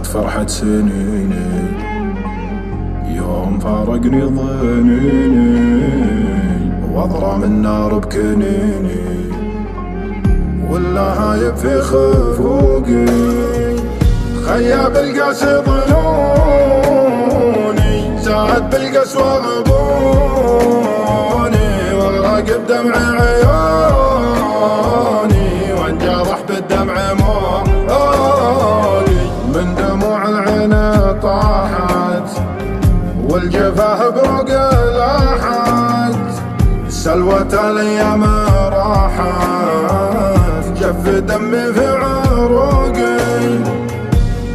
ضاعت فرحة سنيني يوم فارقني ضنيني، واضرم النار بكنيني واللهايب في خفوقي. خياب القاس ظنوني زاد بالقسوة غبوني، واغرق بدمع عيوني وانجرح بالدمع موعوني. من دموع العين طاحت والجفاه بروق لاحت، سلوة الايام راحت جف دمي في عروقي.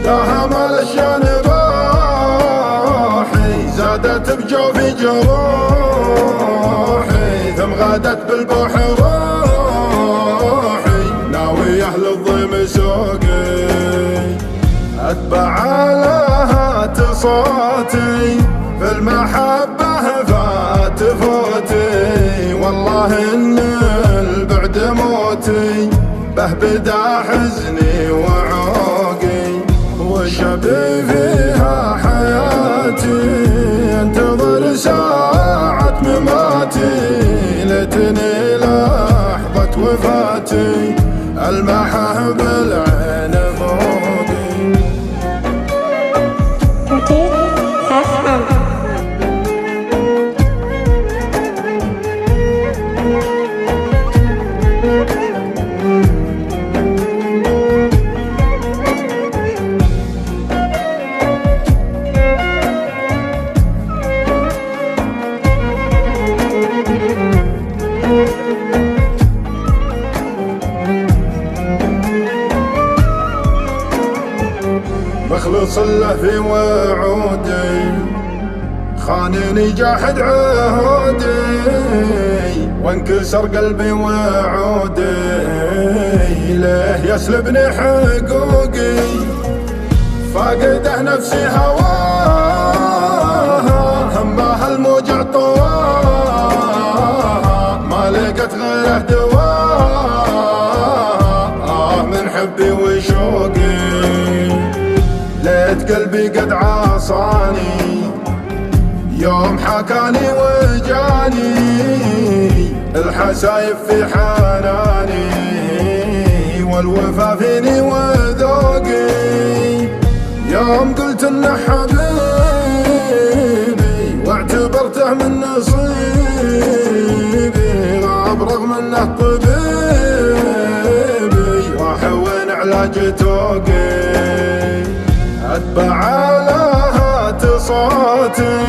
داهم الاشيان باحي زادت بجوفي جروحي، ثم غادت بالبوح روحي ناوي اهل الظلم سوقي. اتبع لهات صوتي في المحبة فات فوتي، والله ان البعد موتي به بدا حزني وعوقي. وشبي فيها حياتي انتظر ساعة مماتي، ليتني لحظة وفاتي المحه بالعين فوقي. مخلص له في وعودي خانني جاحد عهودي، وانكسر قلبي وعودي ليه يسلبني حقوقي. فاقده نفسي هواها همها الموجع طواها، ما لقت غيره دواها من حبي وشوقي. ليت قلبي قد عاصاني يوم حكاني وجاني، الحسايب في حناني والوفا فيني وذوقي. يوم قلت انه حبيبي واعتبرته من نصيبي، غاب رغم انه طبيبي واحون علاج توقي. اتبع لهات صوتي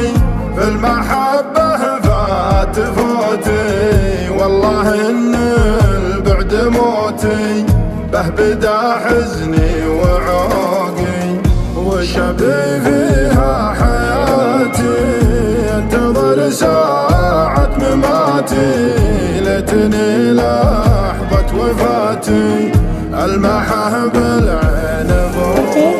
في المحبة فات فوتي، والله ان البعد موتي به بدا حزني وعوقي. وشبي فيها حياتي انتظر ساعة مماتي، ليتني لحظة وفاتي المحه بالعين فوقي.